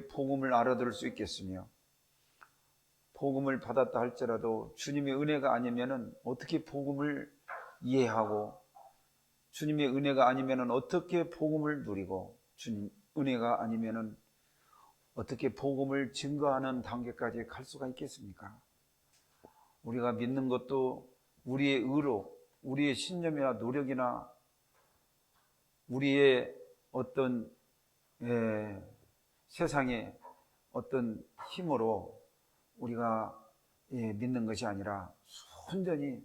복음을 알아들을 수 있겠으며, 복음을 받았다 할지라도 주님의 은혜가 아니면은 어떻게 복음을 이해하고, 주님의 은혜가 아니면은 어떻게 복음을 누리고, 주님 은혜가 아니면은 어떻게 복음을 증거하는 단계까지 갈 수가 있겠습니까? 우리가 믿는 것도 우리의 의로, 우리의 신념이나 노력이나 우리의 어떤 세상의 어떤 힘으로 우리가 믿는 것이 아니라 온전히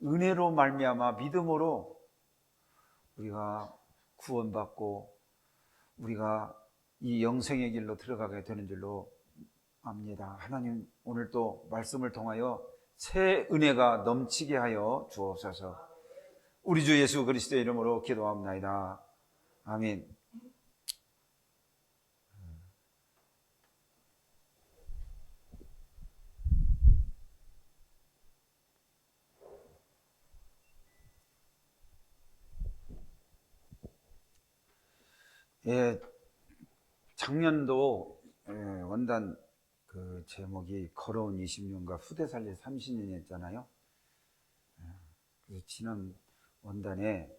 은혜로 말미암아 믿음으로 우리가 구원받고 우리가 이 영생의 길로 들어가게 되는 줄로 압니다. 하나님, 오늘 또 말씀을 통하여 새 은혜가 넘치게 하여 주옵소서. 우리 주 예수 그리스도의 이름으로 기도합나이다. 아멘. 작년도 원단 그 제목이 걸어온 20년과 후대 살릴 30년이었잖아요. 그래서 지난 원단에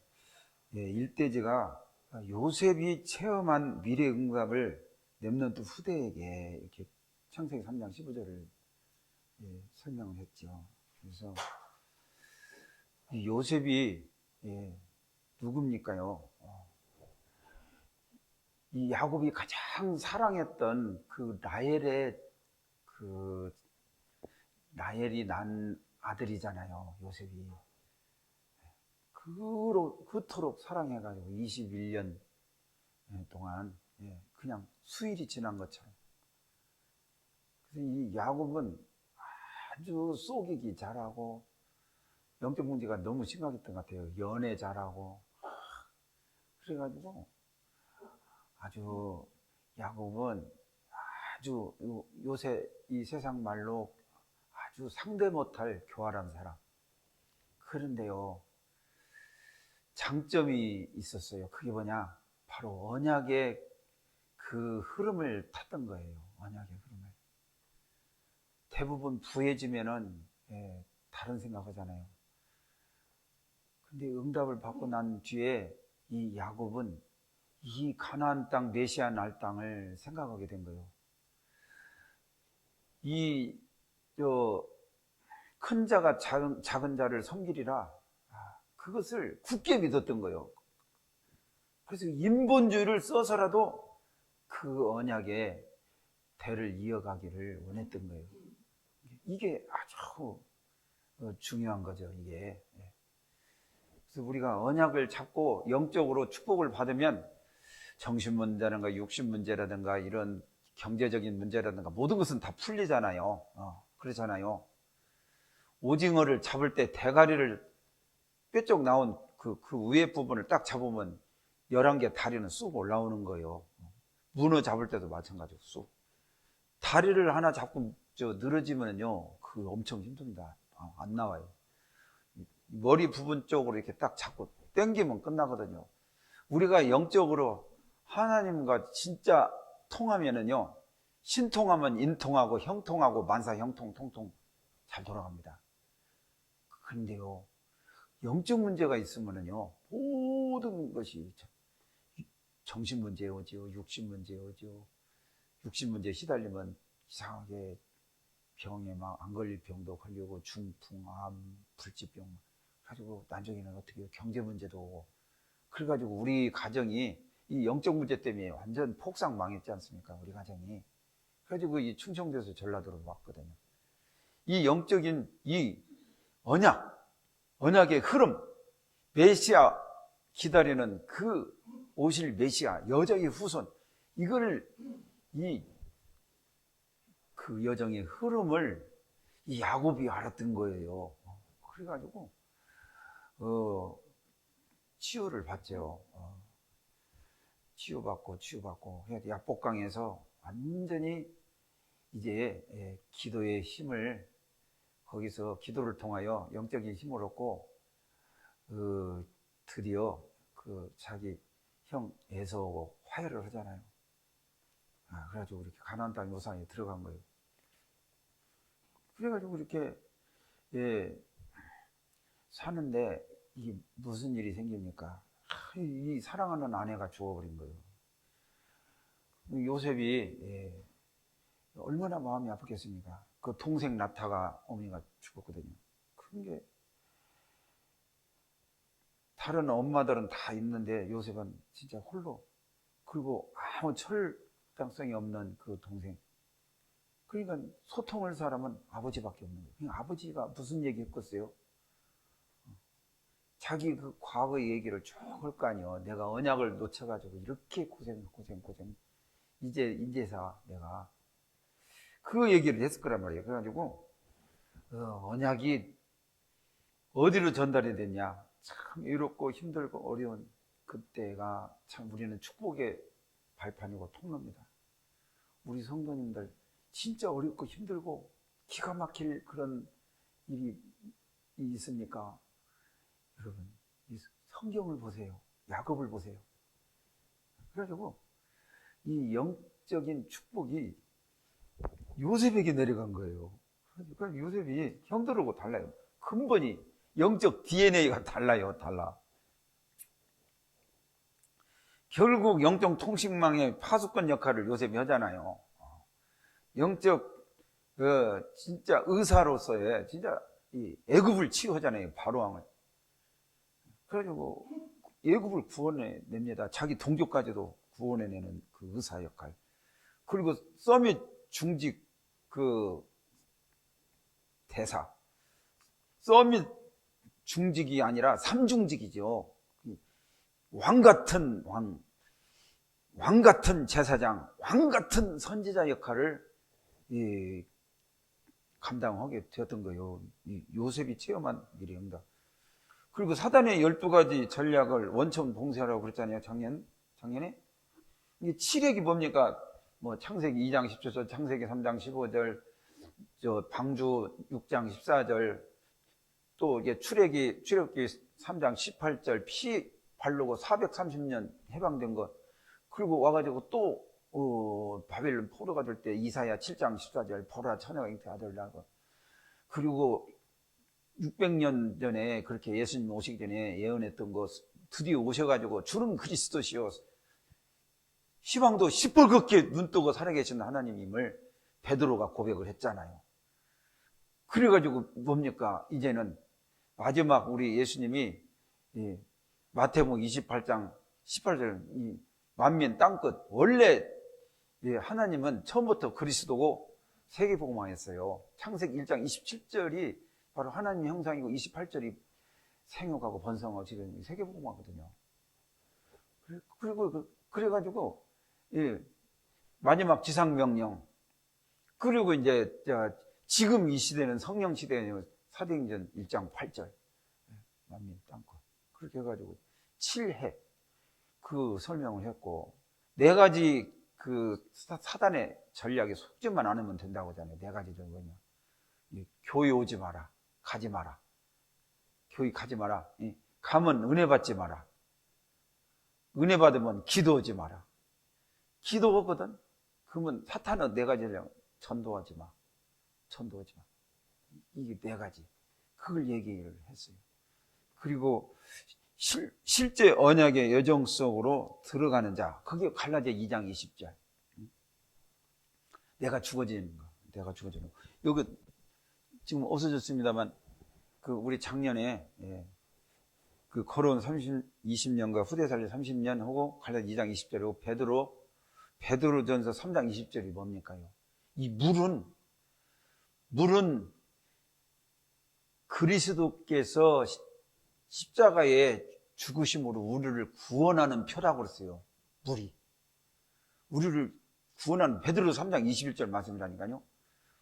일대지가 요셉이 체험한 미래 응답을 렘넌트 후대에게 이렇게 창세기 3장 15절을 설명을 했죠. 그래서 이 요셉이 누굽니까요? 이 야곱이 가장 사랑했던 그 라헬이 난 아들이잖아요, 요셉이. 그토록 사랑해가지고 21년 동안 그냥 수일이 지난 것처럼. 그래서 이 야곱은 아주 속이기 잘하고 영적 문제가 너무 심각했던 것 같아요. 연애 잘하고. 그래가지고 아주 야곱은 아주 요새 이 세상 말로 아주 상대 못할 교활한 사람. 그런데요, 장점이 있었어요. 그게 뭐냐? 바로 언약의 그 흐름을 탔던 거예요. 언약의 흐름을. 대부분 부해지면은 다른 생각하잖아요. 근데 응답을 받고 난 뒤에 이 야곱은 이 가나안 땅 메시아 날 땅을 생각하게 된 거예요. 큰 자가 작은 자를 섬기리라, 그것을 굳게 믿었던 거예요. 그래서 인본주의를 써서라도 그 언약의 대를 이어가기를 원했던 거예요. 이게 아주 중요한 거죠, 이게. 그래서 우리가 언약을 잡고 영적으로 축복을 받으면 정신 문제라든가 육신 문제라든가 이런 경제적인 문제라든가 모든 것은 다 풀리잖아요. 그렇잖아요. 오징어를 잡을 때 대가리를 뼈쪽 나온 그 위에 부분을 딱 잡으면 11개 다리는 쑥 올라오는 거예요. 문어 잡을 때도 마찬가지고 쑥. 다리를 하나 잡고 늘어지면요, 그 엄청 힘듭니다. 안 나와요. 머리 부분 쪽으로 이렇게 딱 잡고 당기면 끝나거든요. 우리가 영적으로 하나님과 진짜 통하면은요, 신통하면 인통하고 형통하고 만사 형통 통통 잘 돌아갑니다. 그런데요, 영적 문제가 있으면은요, 모든 것이 정신 문제 오죠, 육신 문제 오죠. 육신 문제에 시달리면 이상하게 병에 막 안 걸릴 병도 걸리고 중풍, 암, 불치병 가지고 나중에는 어떻게 경제 문제도 오고. 그래가지고 우리 가정이 이 영적 문제 때문에 완전 폭삭 망했지 않습니까? 우리 가정이. 그래가지고 이 충청도에서 전라도로 왔거든요. 이 영적인 이 언약의 흐름, 메시아 기다리는 그 오실 메시아, 여정의 후손, 이걸 그 여정의 흐름을 이 야곱이 알았던 거예요. 그래가지고 치유를 받죠. 치유받고 약복강에서 완전히 이제 기도의 힘을, 거기서 기도를 통하여 영적인 힘을 얻고 드디어 그 자기 형 에서하고 화해를 하잖아요. 그래가지고 이렇게 가나안 땅 요상에 들어간 거예요. 그래가지고 이렇게 사는데 이게 무슨 일이 생깁니까? 이 사랑하는 아내가 죽어버린 거예요. 요셉이 얼마나 마음이 아프겠습니까? 그 동생 나타가 어머니가 죽었거든요. 그게 다른 엄마들은 다 있는데 요셉은 진짜 홀로, 그리고 아무 철당성이 없는 그 동생. 그러니까 소통할 사람은 아버지밖에 없는 거예요. 그러니까 아버지가 무슨 얘기 했겠어요? 자기 그 과거의 얘기를 쭉 할 거 아니에요. 내가 언약을 놓쳐가지고 이렇게 고생. 이제사 내가 그 얘기를 했을 거란 말이에요. 그래가지고 언약이 어디로 전달이 됐냐? 참 외롭고 힘들고 어려운 그때가 참 우리는 축복의 발판이고 통로입니다. 우리 성도님들 진짜 어렵고 힘들고 기가 막힐 그런 일이 있습니까? 여러분, 이 성경을 보세요. 야곱을 보세요. 그래가지고 이 영적인 축복이 요셉에게 내려간 거예요. 그러니까 요셉이 형들하고 달라요. 근본이 영적 DNA가 달라요. 결국 영적 통신망의 파수꾼 역할을 요셉이 하잖아요. 영적 진짜 의사로서의 진짜 이 애굽을 치유하잖아요. 바로왕을. 그래가지고 애굽을 구원해냅니다. 자기 동족까지도 구원해내는 그 의사 역할. 그리고 서밋 중직 그 대사. 서밋 중직이 아니라 삼중직이죠. 왕 같은 제사장, 왕 같은 선지자 역할을 감당하게 되었던 거예요. 요셉이 체험한 일입니다. 그리고 사단의 12가지 전략을 원천 봉쇄하라고 그랬잖아요. 작년에. 이게 7핵이 뭡니까? 뭐 창세기 2장 10절, 창세기 3장 15절, 방주 6장 14절, 또 이게 출애굽기 3장 18절, 피 바르고 430년 해방된 것. 그리고 와가지고 또 바벨론 포로가 될 때 이사야 7장 14절, 보라 처녀가 잉태 아들 낳고. 그리고 600년 전에 그렇게 예수님 오시기 전에 예언했던 것 드디어 오셔가지고 주는 그리스도시요 시방도 시뻘겋게 눈뜨고 살아계신 하나님임을 베드로가 고백을 했잖아요. 그래가지고 뭡니까? 이제는 마지막 우리 예수님이 마태복음 28장 18절 이 만민 땅끝, 원래 하나님은 처음부터 그리스도고 세계복음화했어요. 창세기 1장 27절이 바로 하나님 형상이고 28절이 생육하고 번성하고 지금 세계복음화거든요. 그리고 그래가지고 마지막 지상명령, 그리고 이제 지금 이 시대는 성령 시대예요. 사도행전 1장 8절 만민 땅끝, 그렇게 해가지고 7해 그 설명을 했고, 4가지 그 사단의 전략에 속지만 않으면 된다고 하잖아요. 4가지죠. 뭐냐? 교회 오지 마라, 가지 마라. 교회 가지 마라. 가면 은혜 받지 마라. 은혜 받으면 기도하지 마라. 기도하거든? 그러면 사탄은 4가지 전략. 전도하지 마. 이게 4가지. 그걸 얘기를 했어요. 그리고 실제 언약의 여정 속으로 들어가는 자, 그게 갈라디아 2장 20절. 내가 죽어지는 거. 여기 지금 없어졌습니다만, 그 우리 작년에 그 걸어온 20년과 후대살리 30년 하고 갈라디아 2장 20절이고 베드로전서 3장 20절이 뭡니까요? 이 물은 그리스도께서 십자가의 죽으심으로 우리를 구원하는 표라고 그랬어요. 우리를 구원하는, 베드로 3장 21절 말씀이라니까요.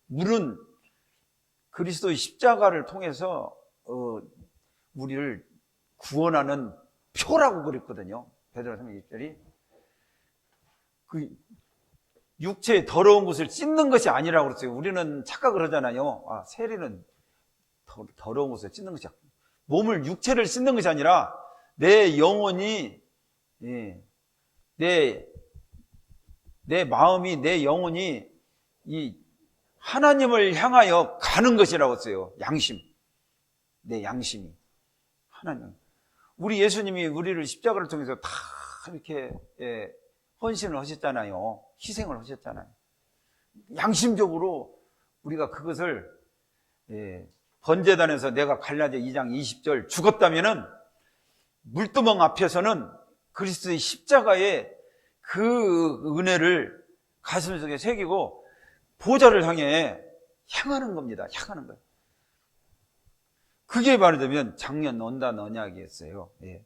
물은 그리스도의 십자가를 통해서 우리를 구원하는 표라고 그랬거든요. 베드로 3장 21절이. 그 육체의 더러운 것을 씻는 것이 아니라고 그랬어요. 우리는 착각을 하잖아요. 세리는 더러운 것을 씻는 것이 아니라, 몸을, 육체를 씻는 것이 아니라 내 영혼이 내 내 마음이, 내 영혼이 이 하나님을 향하여 가는 것이라고 써요. 양심. 내 양심이. 하나님. 우리 예수님이 우리를 십자가를 통해서 다 이렇게 헌신을 하셨잖아요. 희생을 하셨잖아요. 양심적으로 우리가 그것을 번제단에서 내가 갈라디아 2장 20절 죽었다면은 물두멍 앞에서는 그리스도의 십자가의 그 은혜를 가슴속에 새기고 보좌를 향해 향하는 겁니다. 향하는 거예요. 그게 말하자면 작년 언단 언약이었어요. 예.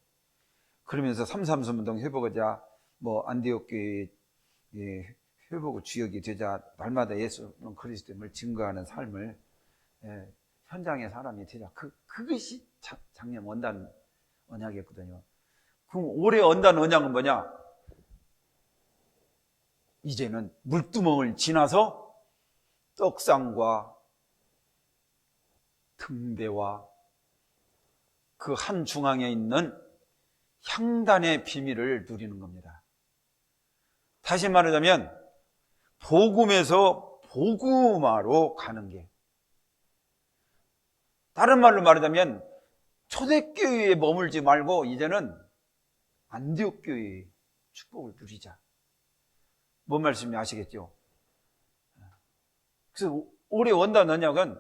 그러면서 삼삼선운동 해보고자 안디옥 교회 회복의 주역이 되자 날마다 예수는 그리스도임을 증거하는 삶을 현장의 사람이 되자. 그것이 작년 언단 언약이었거든요. 그럼 올해 언단 언약은 뭐냐? 이제는 물두멍을 지나서 떡상과 등대와 그 한 중앙에 있는 향단의 비밀을 누리는 겁니다. 다시 말하자면 복음에서 복음화로 가는 게, 다른 말로 말하자면 초대교회에 머물지 말고 이제는 안디옥 교회의 축복을 누리자. 뭔 말씀인지 아시겠죠? 그래서 올해 원단 언약은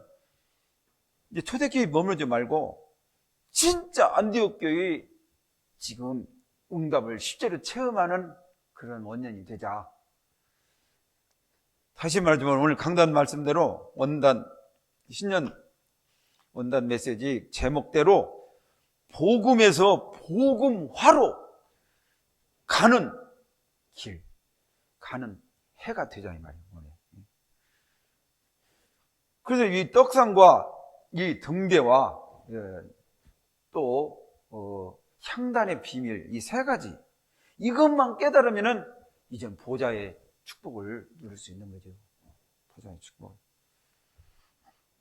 이제 초대교회에 머물지 말고 진짜 안디옥 교회의 지금 응답을 실제로 체험하는 그런 원년이 되자. 다시 말하자면 오늘 강단 말씀대로 신년 원단 메시지 제목대로 복음에서 복음화로 가는 길, 가는 해가 되자 이 말이에요. 그래서 이 떡상과 이 등대와 또 향단의 비밀, 이 세 가지, 이것만 깨달으면은 이젠 보좌의 축복을 누릴 수 있는 거죠. 보좌의 축복.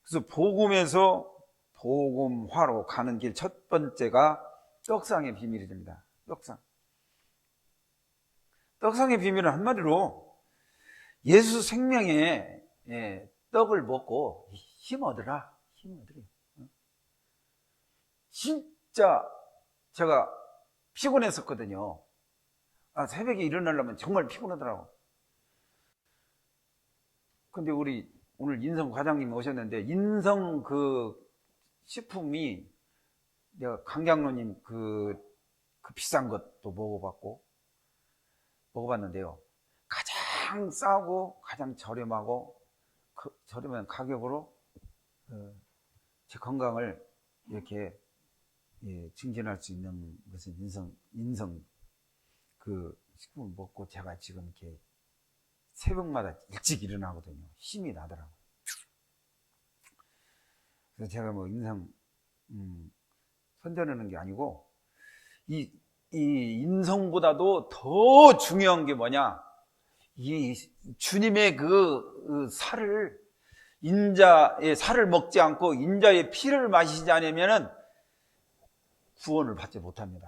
그래서 복음에서 복음화로 가는 길 첫 번째가 떡상의 비밀이 됩니다. 떡상의 비밀은 한마디로 예수 생명의 떡을 먹고 힘 얻으라. 진짜 제가 피곤했었거든요. 새벽에 일어나려면 정말 피곤하더라고. 근데 우리 오늘 인성 과장님 오셨는데, 인성 그 식품이 내가 강장로님 그 비싼 것도 먹어봤는데요. 가장 싸고 가장 저렴하고 저렴한 가격으로 제 건강을 이렇게 증진할 수 있는 것은 인성 그 식품을 먹고 제가 지금 이렇게 새벽마다 일찍 일어나거든요. 힘이 나더라고요. 그래서 제가 인성 선전하는 게 아니고 이 인성보다도 더 중요한 게 뭐냐? 이 주님의 그 살을, 인자의 살을 먹지 않고 인자의 피를 마시지 않으면은 구원을 받지 못합니다.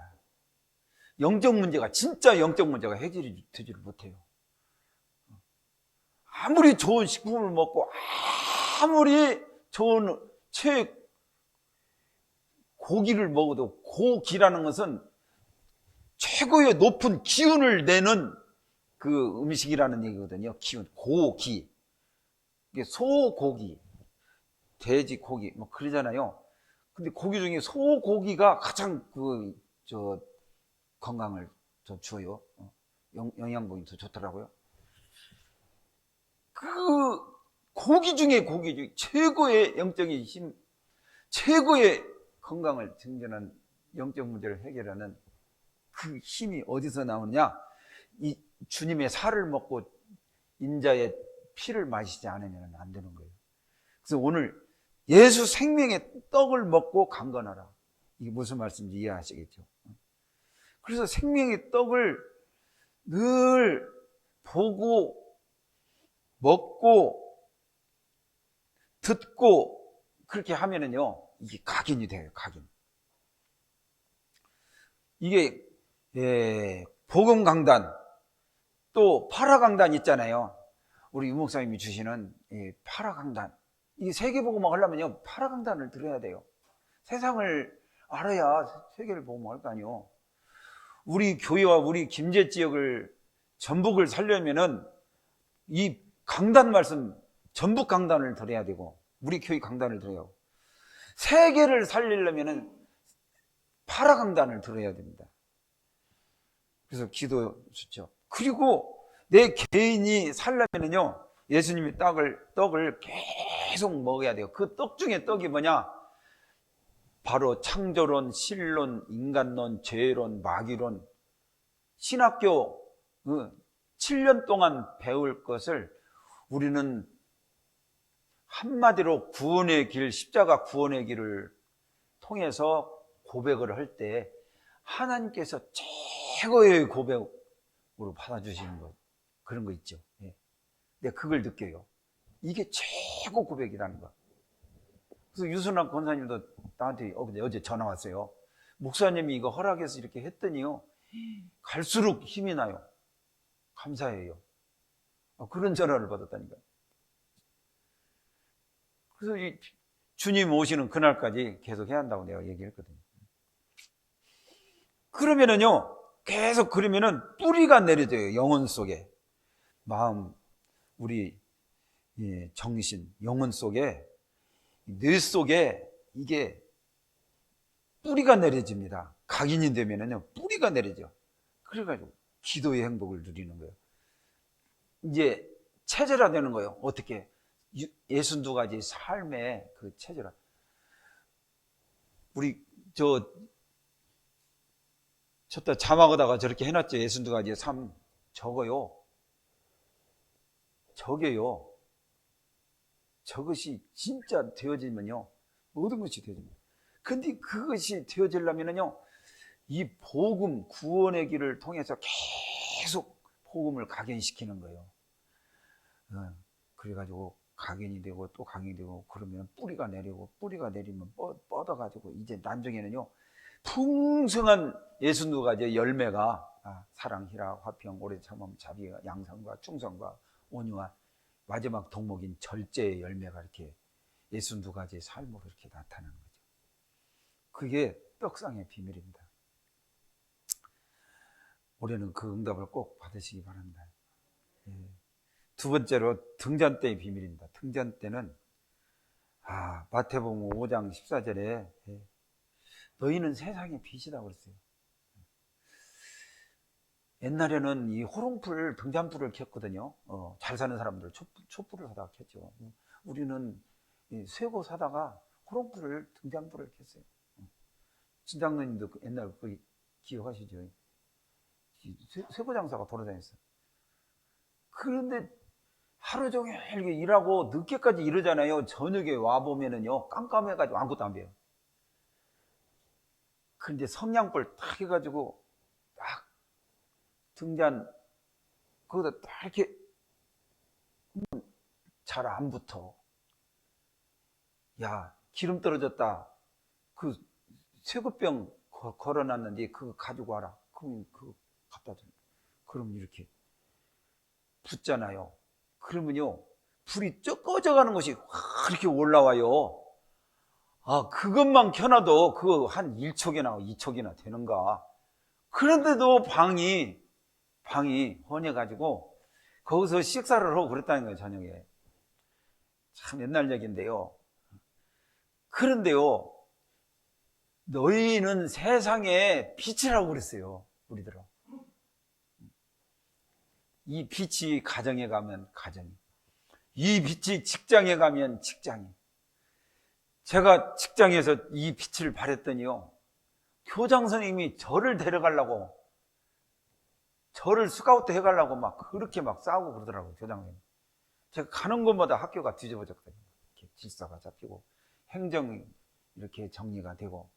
진짜 영적 문제가 해결되지를 못해요. 아무리 좋은 식품을 먹고 아무리 좋은 고기를 먹어도, 고기라는 것은 최고의 높은 기운을 내는 그 음식이라는 얘기거든요. 기운, 고기. 소고기, 돼지고기, 그러잖아요. 근데 고기 중에 소고기가 가장 건강을 더 줘요. 영양분이 더 좋더라고요. 그 고기 중에 최고의 영적인 힘, 최고의 건강을 증진하는 영적 문제를 해결하는 그 힘이 어디서 나오느냐? 이 주님의 살을 먹고 인자의 피를 마시지 않으면 안 되는 거예요. 그래서 오늘 예수 생명의 떡을 먹고 강건하라. 이게 무슨 말씀인지 이해하시겠죠? 그래서 생명의 떡을 늘 보고, 먹고, 듣고, 그렇게 하면은요, 이게 각인이 돼요, 각인. 이게, 복음 강단, 또 파라강단 있잖아요. 우리 유목사님이 주시는 이 파라강단. 이 세계복음을 하려면요, 파라강단을 들어야 돼요. 세상을 알아야 세계를 복음할 거 아니에요. 우리 교회와 우리 김제 지역을 전북을 살려면은 이 강단 말씀, 전북 강단을 들어야 되고, 우리 교회 강단을 들어야 하고, 세계를 살리려면은 파라강단을 들어야 됩니다. 그래서 기도 좋죠. 그리고 내 개인이 살려면은요, 예수님이 떡을 계속 먹어야 돼요. 그 떡 중에 떡이 뭐냐? 바로 창조론, 신론, 인간론, 죄론, 마귀론, 신학교 7년 동안 배울 것을 우리는 한마디로 구원의 길, 십자가 구원의 길을 통해서 고백을 할 때 하나님께서 최고의 고백으로 받아주시는 것, 그런 거 있죠. 예. 내가 그걸 느껴요. 이게 최고 고백이라는 거. 그래서 유순학 권사님도 나한테 어제 전화 왔어요. 목사님이 이거 허락해서 이렇게 했더니요, 갈수록 힘이 나요. 감사해요. 그런 전화를 받았다니까. 그래서 이 주님 오시는 그날까지 계속 해야 한다고 내가 얘기했거든요. 그러면은요, 계속 그러면은 뿌리가 내려져요. 영혼 속에. 마음, 우리 정신, 영혼 속에, 뇌 속에 이게 뿌리가 내려집니다. 각인이 되면은요, 뿌리가 내려져. 그래가지고 기도의 행복을 누리는 거예요. 이제 체질화되는 거예요. 어떻게? 62가지 삶의 그 체질화. 우리 저때 자막에다가 저렇게 해놨죠. 62가지의 삶. 적어요. 저것이 진짜 되어지면요, 모든 것이 되어집니다. 근데 그것이 되어지려면요, 이 복음, 구원의 길을 통해서 계속 복음을 각인시키는 거예요. 그래가지고 각인이 되고 또 각인이 되고, 그러면 뿌리가 내리고, 뿌리가 내리면 뻗어가지고, 이제 나중에는요, 풍성한 62가지의 열매가, 사랑, 희락, 화평, 오래 참음, 자비, 양선과 충성과 온유와 마지막 덕목인 절제의 열매가 이렇게 62가지의 삶으로 이렇게 나타나는 거죠. 그게 떡상의 비밀입니다. 올해는 그 응답을 꼭 받으시기 바랍니다. 두 번째로 등잔 때의 비밀입니다. 등잔 때는 마태복음 5장 14절에 너희는 세상의 빛이다 그랬어요. 옛날에는 이 호롱불, 등잔불을 켰거든요. 잘 사는 사람들 촛불을 사다가 켰죠. 우리는 쇠고 사다가 호롱불을, 등잔불을 켰어요. 진장로님도 옛날 그 기억하시죠? 쇠고 장사가 돌아다녔어요. 그런데 하루 종일 일하고 늦게까지 이러잖아요. 저녁에 와보면은요, 깜깜해가지고 아무것도 안 보여요. 그런데 성냥불 딱 해가지고 딱 등잔 거기다 딱 이렇게 잘 안 붙어. 야, 기름 떨어졌다. 그 쇠구병 걸어놨는데 그거 가지고 와라. 그럼 그거 갖다 줘. 그럼 이렇게 붙잖아요. 그러면요, 불이 쭉 꺼져가는 것이 확 이렇게 올라와요. 그것만 켜놔도 그거 한 1촉이나 2촉이나 되는가. 그런데도 방이 헌해가지고 거기서 식사를 하고 그랬다는 거예요, 저녁에. 참 옛날 얘기인데요. 그런데요, 너희는 세상의 빛이라고 그랬어요, 우리들은. 이 빛이 가정에 가면 가정이, 이 빛이 직장에 가면 직장이. 제가 직장에서 이 빛을 발했더니요, 교장 선생님이 저를 데려가려고, 저를 스카우트 해가려고 막 그렇게 막 싸우고 그러더라고요, 교장 선생님. 제가 가는 곳마다 학교가 뒤집어졌거든요. 이렇게 질서가 잡히고 행정이 이렇게 정리가 되고.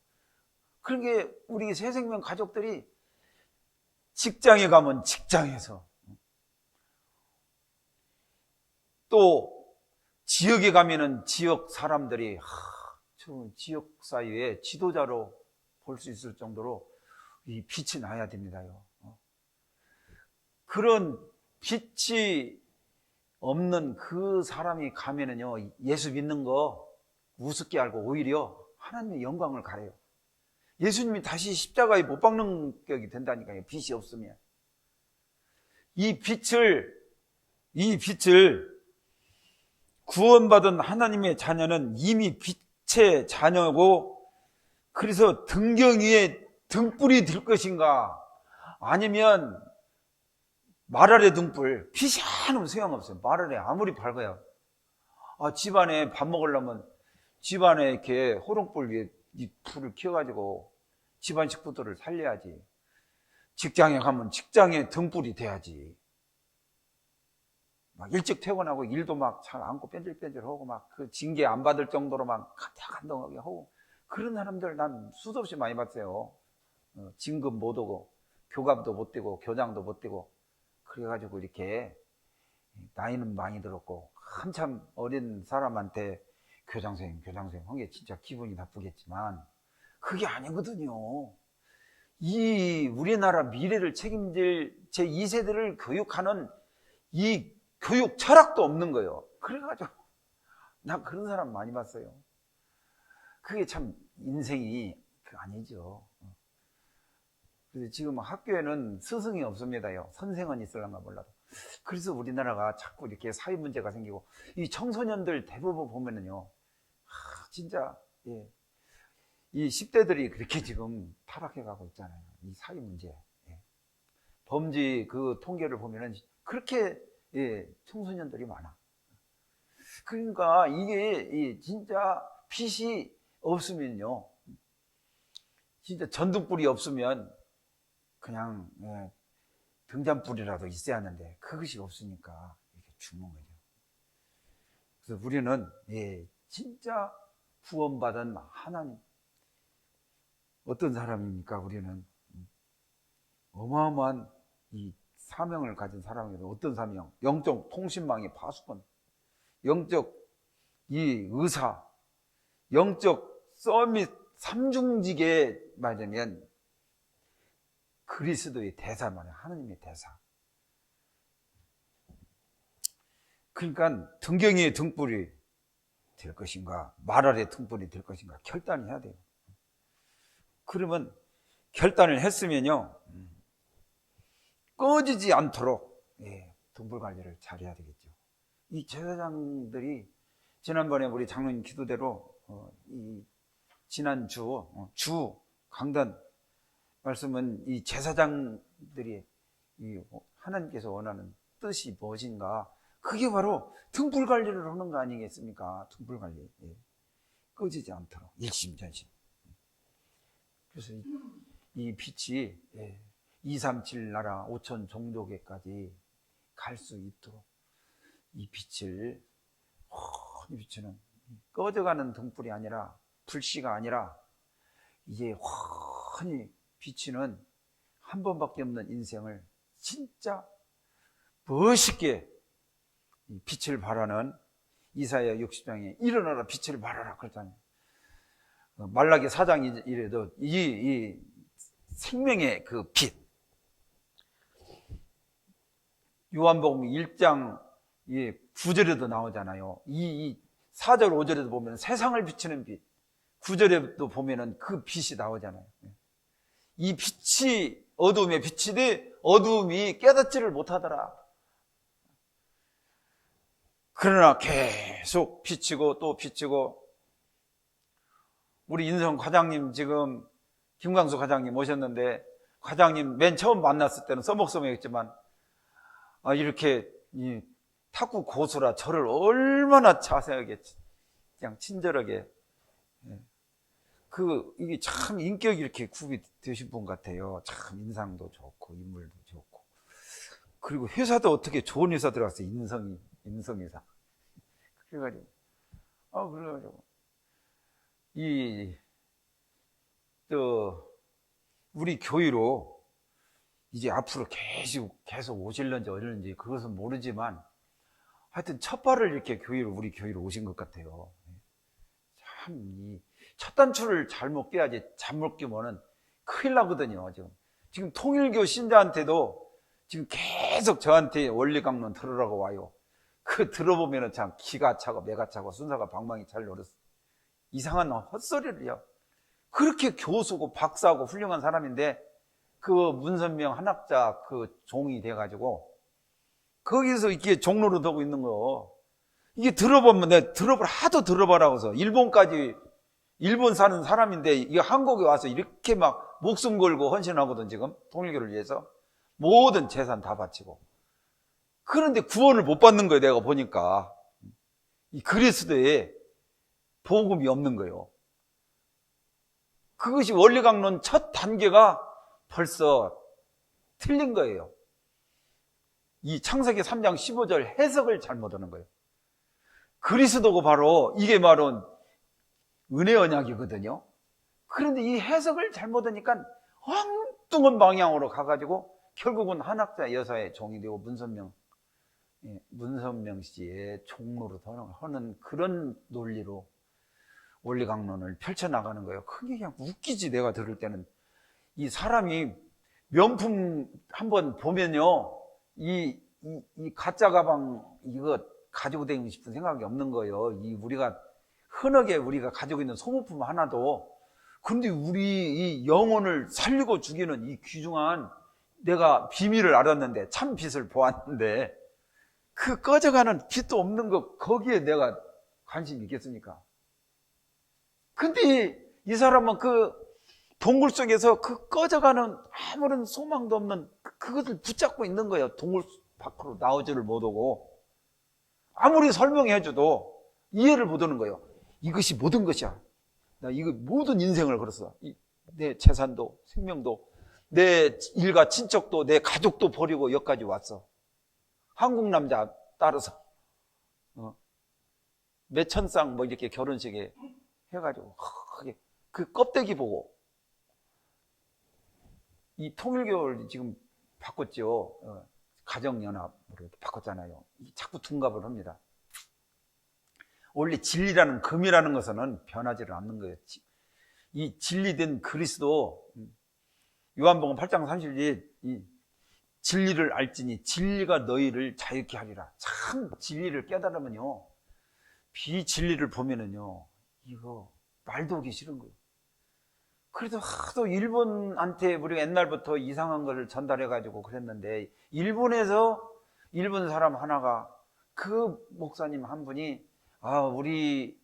그러게 우리 새생명 가족들이 직장에 가면 직장에서, 또 지역에 가면은 지역 사람들이 저 지역 사회의 지도자로 볼 수 있을 정도로 이 빛이 나야 됩니다요. 그런 빛이 없는 그 사람이 가면은요, 예수 믿는 거 우습게 알고 오히려 하나님의 영광을 가려요. 예수님이 다시 십자가에 못 박는 격이 된다니까요. 빛이 없으면. 이 빛을 구원받은 하나님의 자녀는 이미 빛의 자녀고, 그래서 등경 위에 등불이 될 것인가, 아니면 말 아래 등불, 빛이 하나면 소용없어요. 말 아래 아무리 밝아요. 집안에 밥 먹으려면 집안에 이렇게 호롱불 위에 이 불을 켜가지고 집안 식구들을 살려야지. 직장에 가면 직장에 등불이 돼야지. 막 일찍 퇴근하고 일도 막 잘 안고 뺀질뺀질하고 막 그 징계 안 받을 정도로 막 간당간당하게 하고, 그런 사람들 난 수도 없이 많이 봤어요. 진급 못 오고 교감도 못 되고 교장도 못 되고, 그래가지고 이렇게 나이는 많이 들었고 한참 어린 사람한테 교장선생님 한 게 진짜 기분이 나쁘겠지만 그게 아니거든요. 이 우리나라 미래를 책임질 제2세대를 교육하는 이 교육 철학도 없는 거예요. 그래가지고 난 그런 사람 많이 봤어요. 그게 참 인생이 아니죠. 그래서 지금 학교에는 스승이 없습니다요. 선생은 있을런가 몰라도. 그래서 우리나라가 자꾸 이렇게 사회 문제가 생기고, 이 청소년들 대부분 보면은요, 진짜, 예, 이 10대들이 그렇게 지금 타락해 가고 있잖아요. 이 사회 문제. 예. 범죄 그 통계를 보면은 그렇게, 예, 청소년들이 많아. 그러니까 이게 진짜 빛이 없으면요, 진짜 전등불이 없으면 그냥, 예, 등잔불이라도 있어야 하는데 그것이 없으니까 이렇게 죽는 거죠. 그래서 우리는, 예, 진짜 구원받은 하나님, 어떤 사람입니까? 우리는 어마어마한 이 사명을 가진 사람이에요. 어떤 사명? 영적 통신망의 파수꾼, 영적 이 의사, 영적 서밋 삼중직에 말하자면 그리스도의 대사 말이에요. 하나님의 대사. 그러니까 등경 위에 등불이 될 것인가, 말 아래 등불이 될 것인가 결단해야 돼요. 그러면 결단을 했으면요, 꺼지지 않도록, 예, 등불 관리를 잘해야 되겠죠. 이 제사장들이 지난번에 우리 장로님 기도대로 이 지난 주 강단 말씀은 이 제사장들이 이 하나님께서 원하는 뜻이 무엇인가, 그게 바로 등불 관리를 하는 거 아니겠습니까? 등불 관리. 예. 꺼지지 않도록 일심전심. 그래서 이 빛이, 예, 237 나라 5천 종족에까지 갈 수 있도록 이 빛을, 이 빛은 꺼져가는 등불이 아니라, 불씨가 아니라 이제 환히 비치는 한 번밖에 없는 인생을 진짜 멋있게 빛을 발하는, 이사야 60장에 일어나라 빛을 발하라 그랬잖아요. 말라기 4장이 이래도 이 생명의 그 빛, 요한복음 1장 9절에도 나오잖아요. 이 4절 5절에도 보면 세상을 비추는 빛, 9절에도 보면은 그 빛이 나오잖아요. 이 빛이 어두움에 비치되 어두움이 깨닫지를 못하더라. 그러나 계속 비치고 또 비치고, 우리 인성 과장님 지금 김광수 과장님 오셨는데, 과장님 맨 처음 만났을 때는 써먹써먹했지만 이렇게 탁구 고수라 저를 얼마나 자세하게 그냥 친절하게, 이게 참 인격이 이렇게 굽이 되신 분 같아요. 참 인상도 좋고 인물도 좋고, 그리고 회사도 어떻게 좋은 회사 들어갔어요. 인성회사. 그래가지고 우리 교회로 이제 앞으로 계속 오실런지 어릴런지 그것은 모르지만, 하여튼 첫 발을 이렇게 우리 교회로 오신 것 같아요. 참, 첫 단추를 잘못 껴야지, 잘못 끼면은 큰일 나거든요. 지금 통일교 신자한테도 지금 계속 저한테 원리강론 들으라고 와요. 그 들어보면은 참 기가 차고 매가 차고 순사가 방망이 잘 노렸어. 이상한 헛소리를요. 그렇게 교수고 박사고 훌륭한 사람인데 그 문선명 한학자 그 종이 돼가지고 거기서 이렇게 종로로 두고 있는 거. 이게 들어보면 내가 하도 들어보라고 해서 일본 사는 사람인데 이게 한국에 와서 이렇게 막 목숨 걸고 헌신하거든. 지금 통일교를 위해서 모든 재산 다 바치고. 그런데 구원을 못 받는 거예요. 내가 보니까 이 그리스도에 복음이 없는 거예요. 그것이 원리강론 첫 단계가 벌써 틀린 거예요. 이 창세기 3장 15절 해석을 잘못하는 거예요. 그리스도가 바로 이게 바로 은혜 언약이거든요. 그런데 이 해석을 잘못하니까 엉뚱한 방향으로 가가지고 결국은 한학자 여사의 종이 되고 문선명 씨의 종로로 하는 그런 논리로 원리강론을 펼쳐나가는 거예요. 그게 그냥 웃기지. 내가 들을 때는 이 사람이 명품 한번 보면요 이 가짜 가방 이거 가지고 다니고 싶은 생각이 없는 거예요. 우리가 흔하게 우리가 가지고 있는 소모품 하나도. 그런데 우리 이 영혼을 살리고 죽이는 이 귀중한 내가 비밀을 알았는데 참 빛을 보았는데 그 꺼져가는 빛도 없는 거 거기에 내가 관심이 있겠습니까? 근데 이 사람은 그 동굴 속에서 그 꺼져가는 아무런 소망도 없는 그것을 붙잡고 있는 거예요. 동굴 밖으로 나오지를 못하고 아무리 설명해줘도 이해를 못하는 거예요. 이것이 모든 것이야. 나 이거 모든 인생을 걸었어. 내 재산도 생명도 내 일가 친척도 내 가족도 버리고 여기까지 왔어. 한국 남자 따라서 몇천 쌍 뭐 이렇게 결혼식에 해가지고 그 껍데기 보고 이 통일교를 지금 바꿨죠. 가정연합으로 바꿨잖아요. 자꾸 둔갑을 합니다. 원래 진리라는 금이라는 것은 변하지를 않는 거예요. 이 진리된 그리스도 요한복음 8장 30절 이 진리를 알지니 진리가 너희를 자유케 하리라. 참 진리를 깨달으면요 비진리를 보면은요 이거 말도 하기 싫은 거예요. 그래도 하도 일본한테 우리가 옛날부터 이상한 거를 전달해가지고 그랬는데 일본에서 일본 사람 하나가 그 목사님 한 분이 우리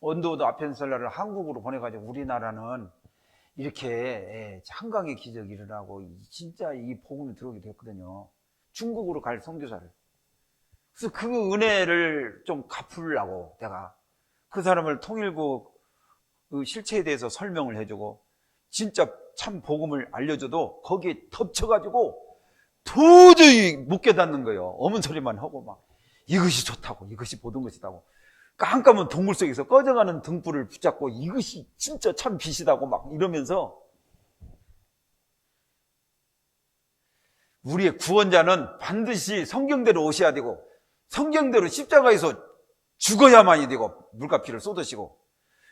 원도우드 아펜셀러를 한국으로 보내가지고 우리나라는 이렇게 한강의 기적이 일어나고 진짜 이 복음이 들어오게 됐거든요. 중국으로 갈 선교사를. 그래서 그 은혜를 좀 갚으려고 내가 그 사람을 통일교 그 실체에 대해서 설명을 해주고 진짜 참 복음을 알려줘도 거기에 덮쳐가지고 도저히 못 깨닫는 거예요. 어문 소리만 하고 막 이것이 좋다고 이것이 모든 것이다고 깜깜한 동굴 속에서 꺼져가는 등불을 붙잡고 이것이 진짜 참 빛이다고 막 이러면서 우리의 구원자는 반드시 성경대로 오셔야 되고 성경대로 십자가에서 죽어야만이 되고 물과 피를 쏟으시고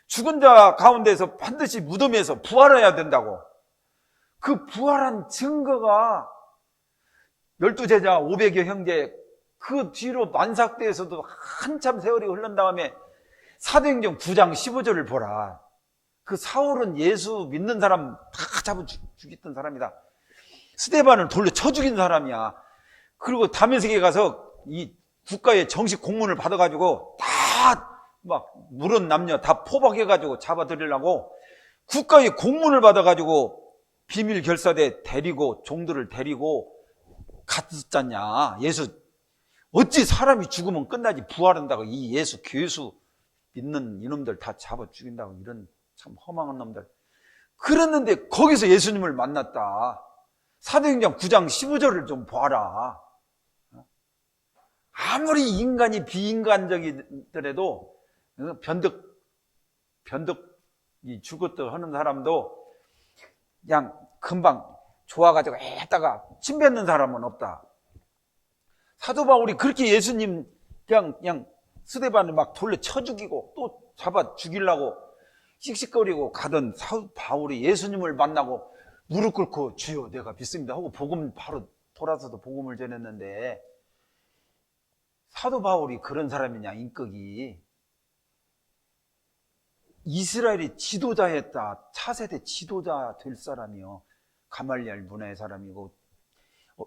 죽은 자 가운데서 반드시 무덤에서 부활해야 된다고. 그 부활한 증거가 12제자 500여 형제 그 뒤로 만삭대에서도 한참 세월이 흐른 다음에 사도행전 9장 15절을 보라. 그 사울은 예수 믿는 사람 다 잡아 죽였던 사람이다. 스데반을 돌려 쳐 죽인 사람이야. 그리고 다메섹에 가서 이 국가의 정식 공문을 받아가지고 다 막 물은 남녀 다 포박해가지고 잡아들이려고 국가의 공문을 받아가지고 비밀 결사대 데리고 종들을 데리고 갔었잖냐. 예수 어찌 사람이 죽으면 끝나지 부활한다고 이 예수 교수 믿는 이놈들 다 잡아 죽인다고 이런 참 허망한 놈들. 그랬는데 거기서 예수님을 만났다. 사도행전 9장 15절을 좀 봐라. 아무리 인간이 비인간적이더라도 변덕이 죽었다 하는 사람도 그냥 금방 좋아가지고 했다가 침 뱉는 사람은 없다. 사도 바울이 그렇게 예수님 그냥 스데반을 막 돌려 쳐 죽이고 또 잡아 죽이려고 씩씩거리고 가던 사도 바울이 예수님을 만나고 무릎 꿇고 주여 내가 믿습니다 하고 복음 바로 돌아서도 복음을 전했는데 사도 바울이 그런 사람이냐, 인격이. 이스라엘의 지도자였다. 차세대 지도자 될 사람이요. 가말리엘 문화의 사람이고,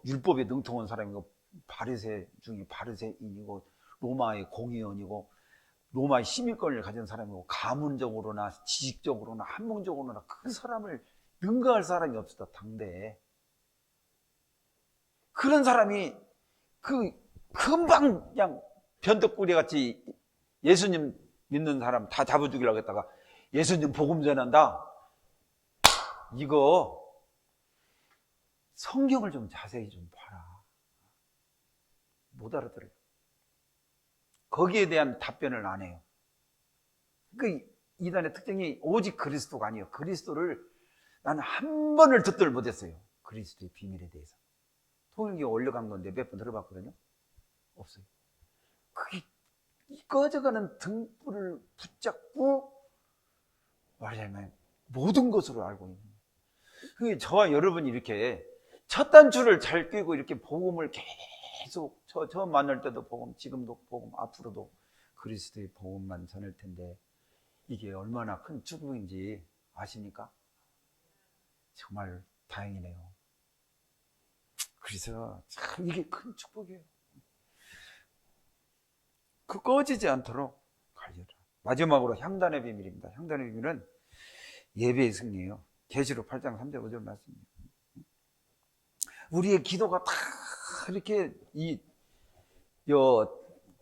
율법에 능통한 사람이고, 바리새 중에 바리새인이고, 로마의 공의원이고, 로마의 시민권을 가진 사람이고, 가문적으로나 지식적으로나 학문적으로나 그 사람을 능가할 사람이 없었다, 당대에. 그런 사람이 금방 그냥 변덕구리 같이 예수님 믿는 사람 다 잡아 죽이려고 했다가 예수님 복음 전한다. 이거 성경을 좀 자세히 좀 봐라. 못 알아들어요. 거기에 대한 답변을 안 해요. 그 이단의 특징이 오직 그리스도가 아니에요. 그리스도를 나는 한 번을 듣들 못했어요. 그리스도의 비밀에 대해서. 통일교에 올려간 건데 몇 번 들어봤거든요. 없어요. 그게 꺼져가는 등불을 붙잡고 말하자면 모든 것으로 알고 있는 거예요. 그게 저와 여러분이 이렇게 첫 단추를 잘 꿰고 이렇게 복음을 계속 처음 만날 때도 복음, 지금도 복음, 앞으로도 그리스도의 복음만 전할 텐데 이게 얼마나 큰 축복인지 아십니까? 정말 다행이네요. 그래서 참 이게 큰 축복이에요. 그 꺼지지 않도록 관리하라. 마지막으로 향단의 비밀입니다. 향단의 비밀은 예배의 승리예요. 계시록 8장 3절 5절 말씀입니다. 우리의 기도가 다 이렇게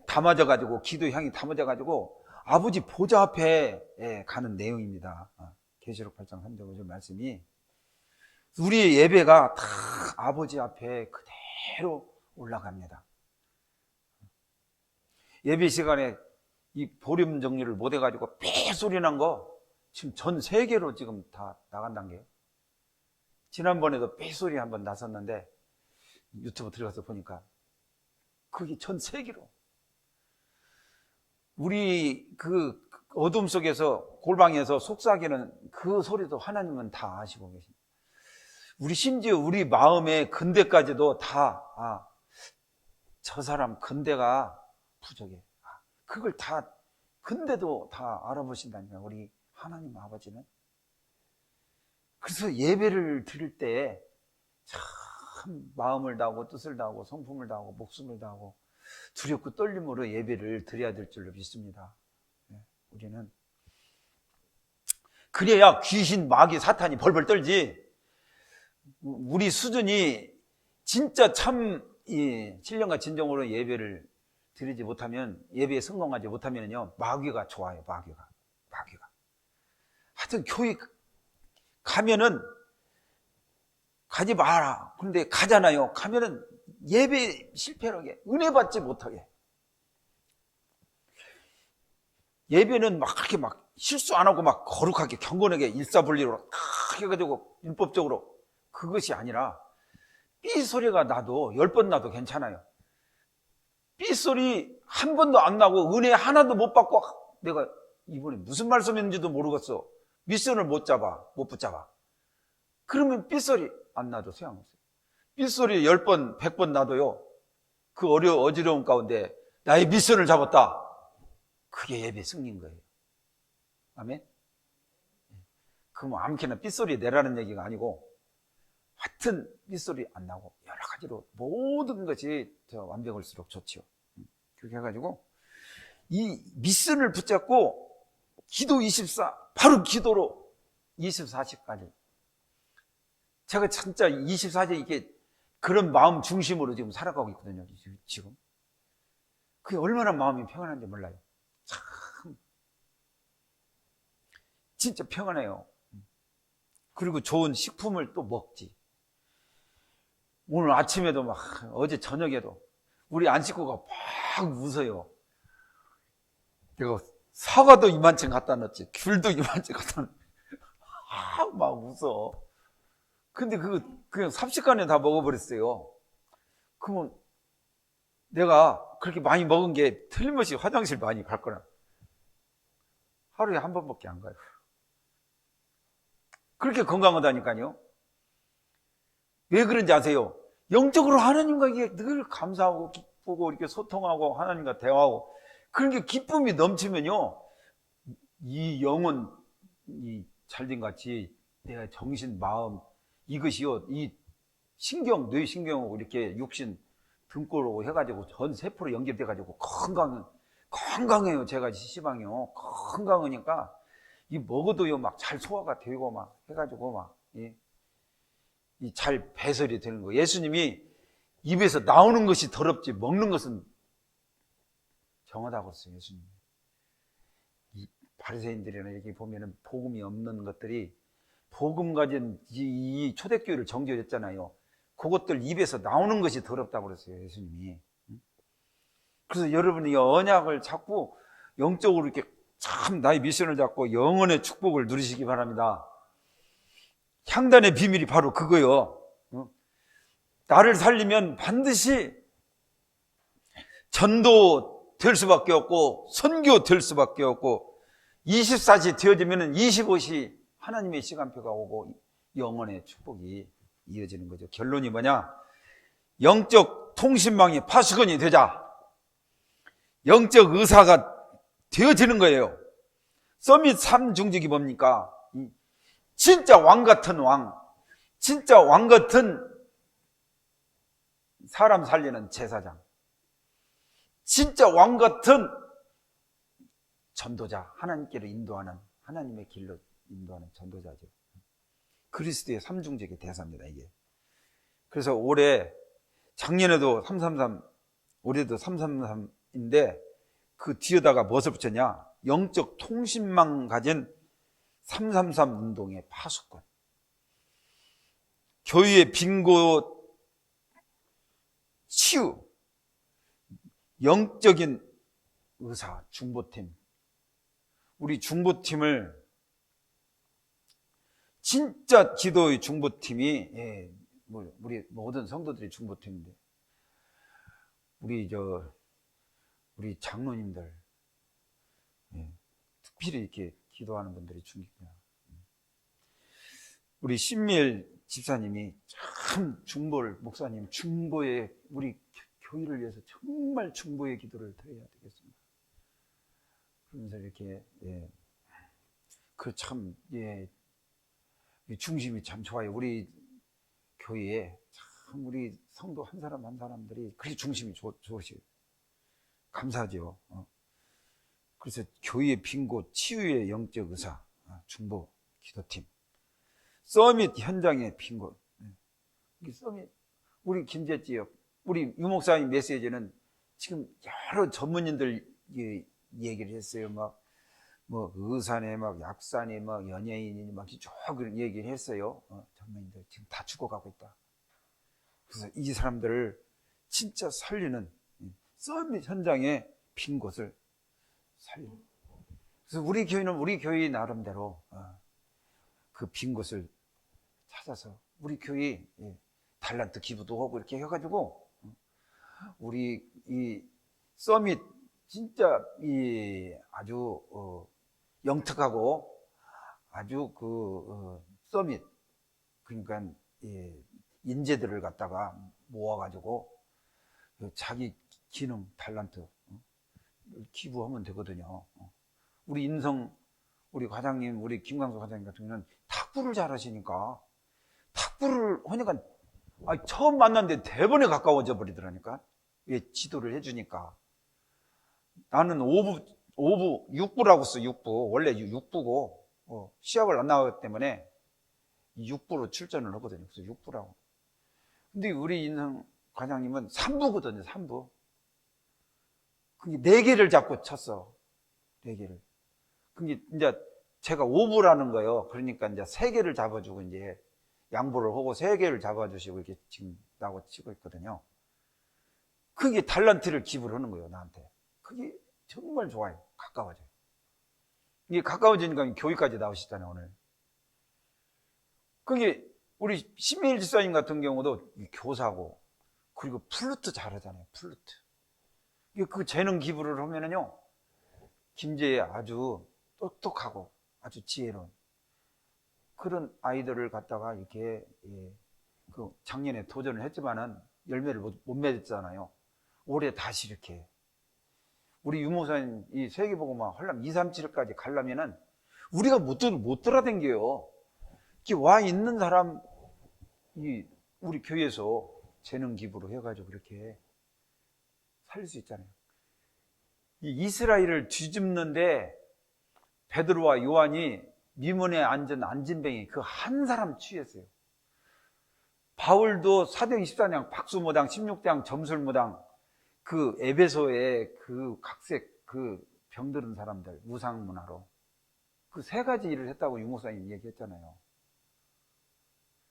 담아져 가지고 기도 향이 담아져 가지고 아버지 보좌 앞에 가는 내용입니다. 계시록 8장 3절 5절 말씀이 우리의 예배가 다 아버지 앞에 그대로 올라갑니다. 예배 시간에 이 보름 정리를 못 해가지고 삐 소리 난 거 지금 전 세계로 지금 다 나간다는 게요. 지난번에도 삐 소리 한번 났었는데 유튜브 들어가서 보니까 그게 전 세계로. 우리 그 어둠 속에서 골방에서 속삭이는 그 소리도 하나님은 다 아시고 계십니다. 우리 심지어 우리 마음의 근대까지도 다 저 사람 근대가 부족해. 그걸 다 근데도 다 알아보신다니까 우리 하나님 아버지는. 그래서 예배를 드릴 때 참 마음을 다하고 뜻을 다하고 성품을 다하고 목숨을 다하고 두렵고 떨림으로 예배를 드려야 될 줄로 믿습니다. 우리는 그래야 귀신 마귀 사탄이 벌벌 떨지. 우리 수준이 진짜 참 신령과 진정으로 예배를 드리지 못하면, 예배에 성공하지 못하면요, 마귀가 좋아요. 마귀가. 하여튼 교회 가면은 가지 마라. 그런데 가잖아요. 가면은 예배 실패하게, 은혜 받지 못하게. 예배는 막 그렇게 막 실수 안 하고 막 거룩하게 경건하게 일사분리로 딱 해가지고 율법적으로, 그것이 아니라 삐 소리가 나도 10번 나도 괜찮아요. 삐 소리 한 번도 안 나고 은혜 하나도 못 받고 내가 이번에 무슨 말씀인지도 모르겠어. 미션을 못 붙잡아. 그러면 삐 소리 안 나도 소용없어요. 삐 소리 10번, 100번 나도요, 그 어지러움 가운데 나의 미션을 잡았다. 그게 예배 승리인 거예요. 아멘? 그럼 아무렇게나 삐 소리 내라는 얘기가 아니고, 하여튼 삐소리 안 나고 여러 가지로 모든 것이 더 완벽할수록 좋죠. 그렇게 해가지고 이 미션을 붙잡고 기도 24, 바로 기도로 24시까지. 제가 진짜 24시 이게 그런 마음 중심으로 지금 살아가고 있거든요. 지금 그게 얼마나 마음이 평안한지 몰라요. 참 진짜 평안해요. 그리고 좋은 식품을 또 먹지. 오늘 아침에도 막, 어제 저녁에도 우리 안 식구가 막 웃어요. 내가 사과도 이만큼 갖다 놨지, 귤도 이만큼 갖다 놨지. 막 웃어. 근데 그냥 삽시간에 다 먹어버렸어요. 그러면 내가 그렇게 많이 먹은 게 틀림없이 화장실 많이 갈 거라. 하루에 한 번밖에 안 가요. 그렇게 건강하다니까요. 왜 그런지 아세요? 영적으로 하나님과 이게 늘 감사하고 기쁘고 이렇게 소통하고 하나님과 대화하고 그런 게 기쁨이 넘치면요, 이 영은 이 잘된 같이 내 정신, 마음 이것이요, 이 신경, 뇌신경하고 이렇게 육신 등골하고 해가지고 전 세포로 연결돼가지고 건강해요. 제가 시방이요. 건강하니까 이 먹어도요 막 잘 소화가 되고 막 해가지고 막 이 잘 배설이 되는 거. 예수님이 입에서 나오는 것이 더럽지 먹는 것은 정하다고 했어요. 예수님. 이 바리새인들이나 이렇게 보면은 복음이 없는 것들이 복음 가진 이 초대교회를 정죄했잖아요. 그것들 입에서 나오는 것이 더럽다고 그랬어요. 예수님이. 그래서 여러분이 언약을 잡고 영적으로 이렇게 참 나의 미션을 잡고 영원의 축복을 누리시기 바랍니다. 향단의 비밀이 바로 그거요. 나를 살리면 반드시 전도 될 수밖에 없고 선교 될 수밖에 없고 24시 되어지면 25시 하나님의 시간표가 오고 영원의 축복이 이어지는 거죠. 결론이 뭐냐? 영적 통신망이 파수건이 되자 영적 의사가 되어지는 거예요. 서밋 3중직이 뭡니까? 진짜 왕 같은 왕, 진짜 왕 같은 사람 살리는 제사장, 진짜 왕 같은 전도자, 하나님께로 인도하는, 하나님의 길로 인도하는 전도자죠. 그리스도의 3중직의 대사입니다, 이게. 그래서 올해, 작년에도 333, 올해도 333인데 그 뒤에다가 무엇을 붙였냐? 영적 통신망 가진 333 운동의 파수꾼. 교회의 빈곳 치유, 영적인 의사, 중보팀. 우리 중보팀을 진짜 기도의 중보팀이 우리 모든 성도들이 중보팀인데 우리 장로님들 특별히 이렇게 기도하는 분들이 중요해요. 우리 신미엘 집사님이 참 목사님 중보에 우리 교회를 위해서 정말 중보의 기도를 드려야 되겠습니다. 그러면서 이렇게 중심이 참 좋아요. 우리 교회에 참 우리 성도 한 사람 한 사람들이 그렇게 중심이 좋으시고 감사하죠. 그래서 교회의 빈곳 치유의 영적 의사 중보 기도팀, 서밋 현장의 빈곳. 서밋 우리 김재지역 우리 유목사님 메시지는 지금 여러 전문인들 얘기를 했어요. 뭐 의사네, 막 약사네, 막 연예인이 막 그런 얘기를 했어요. 전문인들 지금 다 죽어가고 있다. 그래서 이 사람들을 진짜 살리는 서밋 현장의 빈 곳을 살리는. 그래서 우리 교회는 우리 교회 나름대로 그 빈 곳을 찾아서 우리 교회 달란트 기부도 하고 이렇게 해가지고 우리 이 서밋 진짜 아주 영특하고 아주 서밋 그러니까 인재들을 갖다가 모아가지고 자기 기능 달란트 기부하면 되거든요. 우리 인성 우리 과장님 우리 김광수 과장님 같은 경우는 탁구를 잘하시니까 탁구를 하니까 처음 만났는데 대번에 가까워져 버리더라니까. 지도를 해주니까. 나는 6부라고 써. 6부 원래 6부고 시합을 안 나가기 때문에 6부로 출전을 하거든요. 그래서 6부라고. 근데 우리 인성 과장님은 3부거든요. 3부. 그게 4개를 잡고 쳤어. 4개를. 그게 이제 제가 5부라는 거예요. 그러니까 이제 3개를 잡아주고 이제 양보를 하고 3개를 잡아주시고 이렇게 지금 나하고 치고 있거든요. 그게 달란트를 기부를 하는 거예요, 나한테. 그게 정말 좋아요. 가까워져요. 이게 가까워지니까 교회까지 나오시잖아요, 오늘. 그게 우리 신미일 집사님 같은 경우도 교사고, 그리고 플루트 잘하잖아요, 플루트. 그 재능 기부를 하면은요, 김제에 아주 똑똑하고 아주 지혜로운 그런 아이들을 갖다가 이렇게 그 작년에 도전을 했지만은 열매를 못 맺었잖아요. 올해 다시 이렇게 우리 유모사님 이 세계복음화 하려면 2, 3, 7까지 가려면은 우리가 못 돌아댕겨요. 와 있는 사람 우리 교회에서 재능 기부로 해가지고 이렇게 살릴 수 있잖아요. 이 이스라엘을 뒤집는데 베드로와 요한이 미문에 앉은 안진뱅이 그 한 사람 취했어요. 바울도 사도행 14장 박수무당 16장 점술무당 그 에베소의 그 각색 그 병들은 사람들 우상문화로 그 세 가지 일을 했다고 유목사님 얘기했잖아요.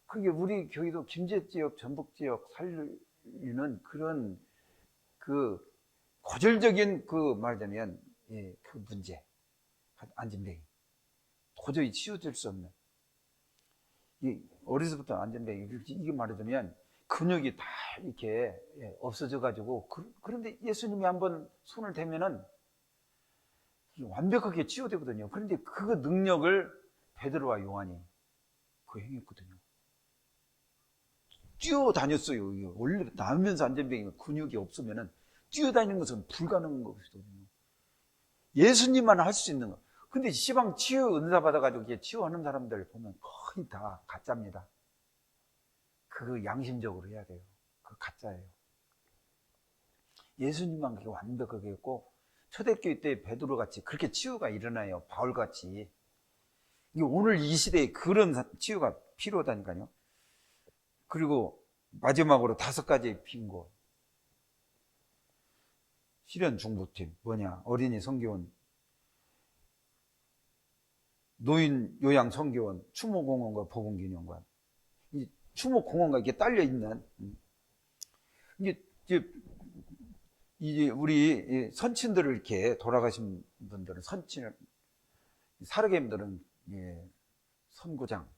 그게 우리 교회도 김제지역 전북지역 살리는 그런 그 고질적인 그 말하자면 그 문제 안진뱅이 도저히 치유될 수 없는 어려서부터 안진뱅이 이게 말하자면 근육이 다 이렇게 없어져 가지고 그런데 예수님이 한번 손을 대면은 완벽하게 치유되거든요. 그런데 그 능력을 베드로와 요한이 그 행했거든요. 뛰어다녔어요. 원래 나면서 안전병이 근육이 없으면은 뛰어다니는 것은 불가능한 것이거든요. 예수님만 할 수 있는 거. 근데 시방 치유 은사 받아가지고 치유하는 사람들 보면 거의 다 가짜입니다. 그거 양심적으로 해야 돼요. 그거 가짜예요. 예수님만 그게 완벽하게 했고 초대교회 때 베드로 같이 그렇게 치유가 일어나요. 바울 같이. 오늘 이 시대에 그런 치유가 필요하다니까요. 그리고 마지막으로 5가지 빈곳. 실현 중보팀 뭐냐? 어린이 성교원, 노인 요양 성교원, 추모공원과 복음기념관. 이 추모공원과 이게 딸려 있는 이제 우리 선친들을 이렇게 돌아가신 분들은 선친을 사르게임들은 선구장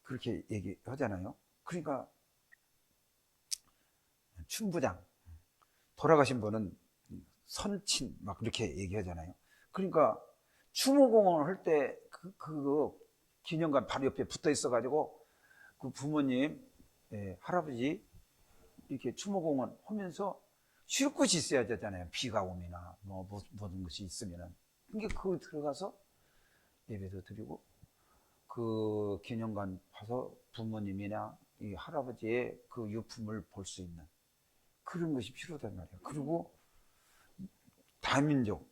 그렇게 얘기하잖아요. 그러니까 춘부장 돌아가신 분은 선친 막 이렇게 얘기하잖아요. 그러니까 추모공헌을 할 때 그 기념관 바로 옆에 붙어 있어가지고 그 부모님 할아버지 이렇게 추모공헌 하면서 쉴 곳이 있어야 되잖아요. 비가 오거나 뭐 모든 것이 있으면은 그러니까 그 들어가서 예배도 드리고 그 기념관 가서 부모님이나 이 할아버지의 그 유품을 볼 수 있는 그런 것이 필요하단 말이에요. 그리고 다민족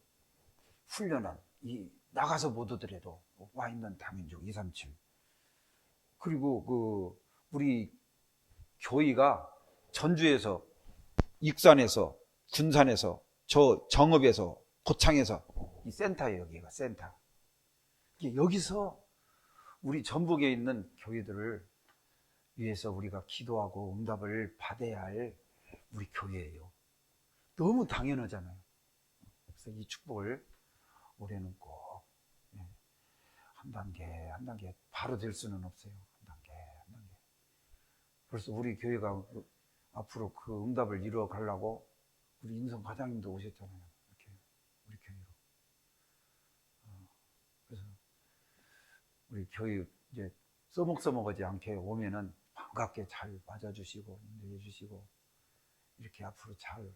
훈련한 나가서 못 오더라도 와 있는 다민족 2, 3, 7 그리고 그 우리 교회가 전주에서 익산에서 군산에서 저 정읍에서 고창에서 이 센터예요. 여기가 센터. 여기서 우리 전북에 있는 교회들을 위해서 우리가 기도하고 응답을 받아야 할 우리 교회예요. 너무 당연하잖아요. 그래서 이 축복을 올해는 꼭 한 단계 한 단계 바로 될 수는 없어요. 한 단계 한 단계. 그래서 우리 교회가 앞으로 그 응답을 이루어 가려고 우리 인성 과장님도 오셨잖아요. 이렇게 우리 교회로. 그래서 우리 교회 이제 써먹지 않게 오면은 반갑게 잘 맞아주시고 인도해 주시고 이렇게 앞으로 잘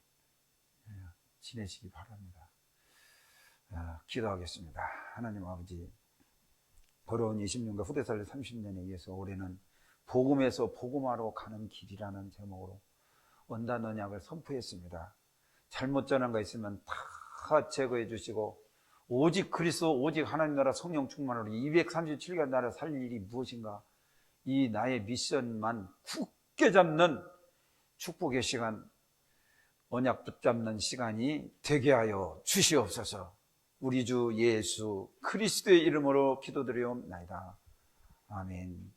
지내시기 바랍니다. 기도하겠습니다. 하나님 아버지, 걸어온 20년과 후대살 30년에 의해서 올해는 복음에서 복음화로 가는 길이라는 제목으로 원단 언약을 선포했습니다. 잘못 전한 거 있으면 다 제거해 주시고 오직 그리스도 오직 하나님 나라 성령 충만으로 237개월 나라 살릴 일이 무엇인가 이 나의 미션만 굳게 잡는 축복의 시간 언약 붙잡는 시간이 되게 하여 주시옵소서. 우리 주 예수 그리스도의 이름으로 기도드리옵나이다. 아멘.